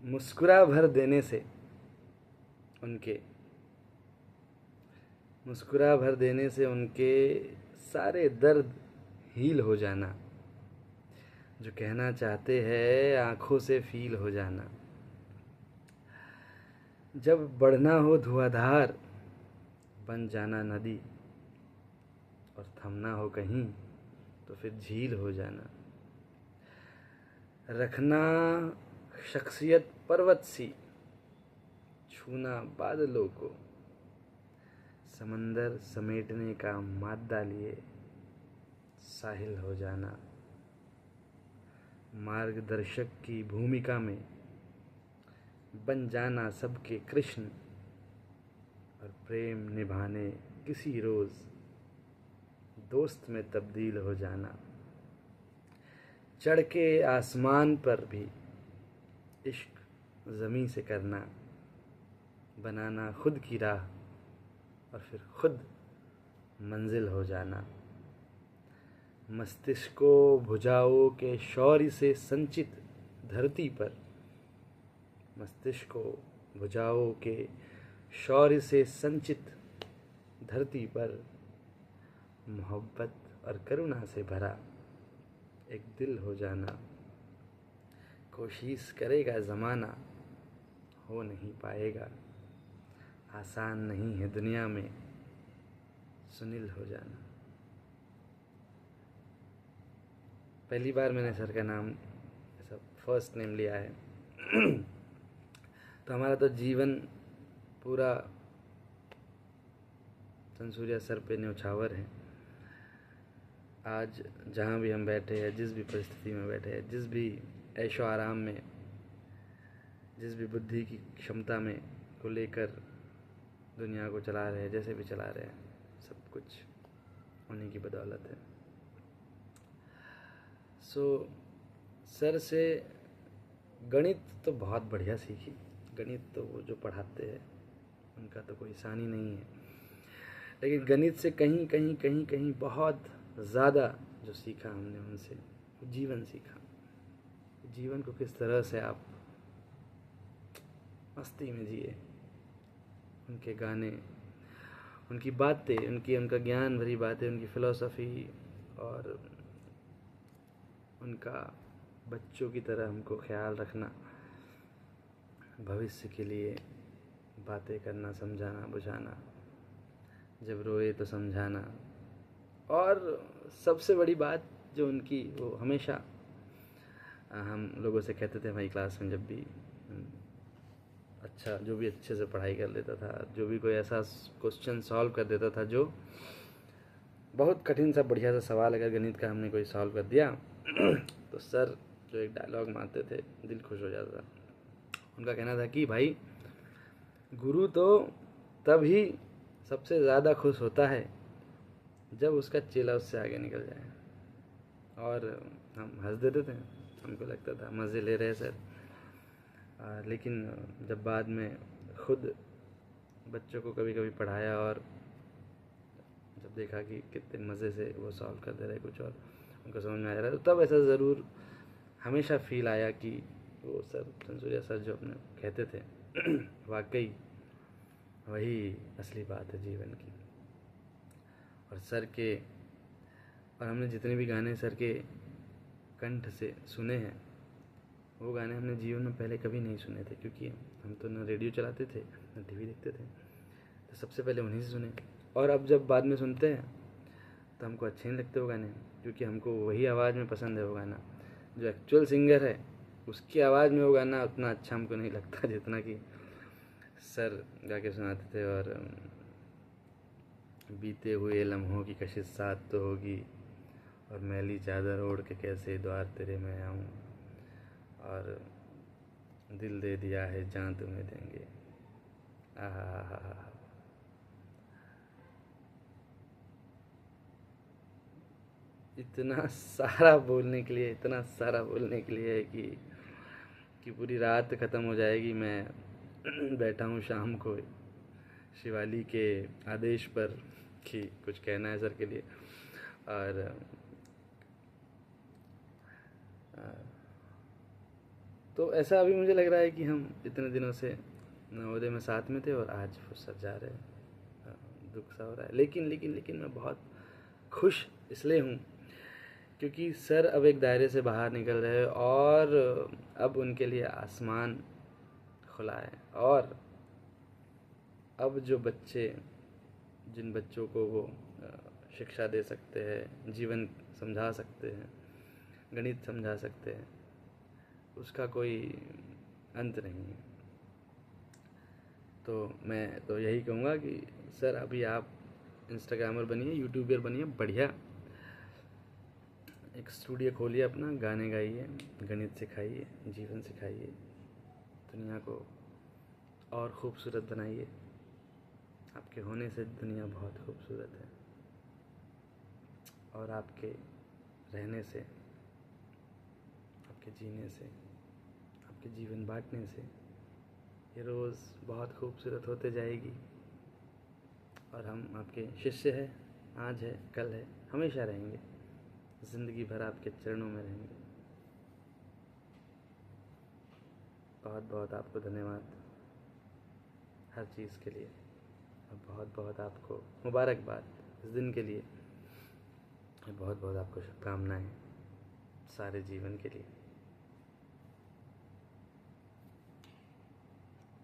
मुस्कुरा भर देने से उनके मुस्कुरा भर देने से उनके सारे दर्द हील हो जाना। जो कहना चाहते हैं आंखों से फील हो जाना। जब बढ़ना हो धुआंधार बन जाना नदी, और थमना हो कहीं तो फिर झील हो जाना। रखना शख्सियत पर्वत सी, छूना बादलों को, समंदर समेटने का मादा लिए साहिल हो जाना। मार्गदर्शक की भूमिका में बन जाना सबके कृष्ण, और प्रेम निभाने किसी रोज दोस्त में तब्दील हो जाना। चढ़ के आसमान पर भी इश्क ज़मीं से करना, बनाना खुद की राह और फिर खुद मंजिल हो जाना। मस्तिष्को भुजाओं के शौर्य से संचित धरती पर, मस्तिष्को भुजाओं के शौर्य से संचित धरती पर, मोहब्बत और करुणा से भरा एक दिल हो जाना। कोशिश करेगा ज़माना, हो नहीं पाएगा। आसान नहीं है दुनिया में सुनील हो जाना। पहली बार मैंने सर का नाम ऐसा फर्स्ट नेम लिया है। तो हमारा तो जीवन पूरा संसूर्या सर पे न्यौछावर है। आज जहाँ भी हम बैठे हैं, जिस भी परिस्थिति में बैठे हैं, जिस भी ऐशो आराम में, जिस भी बुद्धि की क्षमता में को लेकर दुनिया को चला रहे हैं, जैसे भी चला रहे हैं, सब कुछ उन्हीं की बदौलत है। सर से गणित तो बहुत बढ़िया सीखी। गणित तो वो जो पढ़ाते हैं उनका तो कोई सान ही नहीं है, लेकिन गणित से कहीं कहीं कहीं कहीं बहुत ज़्यादा जो सीखा हमने उनसे, जीवन सीखा। जीवन को किस तरह से आप मस्ती में जिए। उनके गाने, उनकी बातें, उनका ज्ञान भरी बातें, उनकी फ़िलॉसफ़ी, और उनका बच्चों की तरह हमको ख्याल रखना, भविष्य के लिए बातें करना, समझाना बुझाना, जब रोए तो समझाना। और सबसे बड़ी बात जो उनकी, वो हमेशा हम लोगों से कहते थे हमारी क्लास में, जब भी अच्छा, जो भी अच्छे से पढ़ाई कर लेता था, जो भी कोई ऐसा क्वेश्चन सॉल्व कर देता था जो बहुत कठिन सा बढ़िया सा सवाल अगर गणित का हमने कोई सॉल्व कर दिया तो सर जो एक डायलॉग मारते थे, दिल खुश हो जाता था। उनका कहना था कि भाई, गुरु तो तभी सबसे ज़्यादा खुश होता है जब उसका चेला उससे आगे निकल जाए। और हम हंस देते थे, हमको लगता था मज़े ले रहे सर। लेकिन जब बाद में खुद बच्चों को कभी कभी पढ़ाया और जब देखा कि कितने मज़े से वो सॉल्व कर दे रहे कुछ और उनको समझ में आ रहा है, तो तब ऐसा ज़रूर हमेशा फील आया कि वो सर, संसूर्या सर जो अपने कहते थे वाकई वही असली बात है जीवन की। और सर के, और हमने जितने भी गाने सर के कंठ से सुने हैं, वो गाने हमने जीवन में पहले कभी नहीं सुने थे, क्योंकि हम तो ना रेडियो चलाते थे ना टीवी देखते थे, तो सबसे पहले उन्हीं से सुने। और अब जब बाद में सुनते हैं तो हमको अच्छे नहीं लगते वो गाने, क्योंकि हमको वही आवाज़ में पसंद है वो गाना। जो एक्चुअल सिंगर है उसकी आवाज़ में वो गाना उतना अच्छा हमको नहीं लगता जितना कि सर गा के सुनाते थे। और बीते हुए लम्हों की कशिश साथ तो होगी, और मैली चादर ओढ़ के कैसे द्वार तेरे मैं आऊँ, और दिल दे दिया है जान तुम्हें देंगे। आहा, इतना सारा बोलने के लिए, इतना सारा बोलने के लिए है कि पूरी रात ख़त्म हो जाएगी। मैं बैठा हूँ शाम को शिवाली के आदेश पर कि कुछ कहना है सर के लिए। और तो ऐसा अभी मुझे लग रहा है कि हम इतने दिनों से नवोदय में साथ में थे और आज फुर्सत जा रहे हैं। दुख सा हो रहा है, लेकिन मैं बहुत खुश इसलिए हूँ क्योंकि सर अब एक दायरे से बाहर निकल रहे हैं और अब उनके लिए आसमान खुला है। और अब जो बच्चे, जिन बच्चों को वो शिक्षा दे सकते हैं, जीवन समझा सकते हैं, गणित समझा सकते हैं, उसका कोई अंत नहीं है। तो मैं तो यही कहूँगा कि सर अभी आप इंस्टाग्रामर बनिए, यूट्यूबर बनिए, बढ़िया एक स्टूडियो खोलिए अपना, गाने गाइए, गणित सिखाइए, जीवन सिखाइए, दुनिया को और ख़ूबसूरत बनाइए। आपके होने से दुनिया बहुत खूबसूरत है और आपके रहने से, आपके जीने से, आपके जीवन बांटने से ये रोज़ बहुत खूबसूरत होते जाएगी। और हम आपके शिष्य हैं, आज है, कल है, हमेशा रहेंगे, ज़िंदगी भर आपके चरणों में रहेंगे। बहुत बहुत आपको धन्यवाद हर चीज़ के लिए और बहुत बहुत आपको मुबारकबाद इस दिन के लिए। बहुत बहुत आपको शुभकामनाएं सारे जीवन के लिए।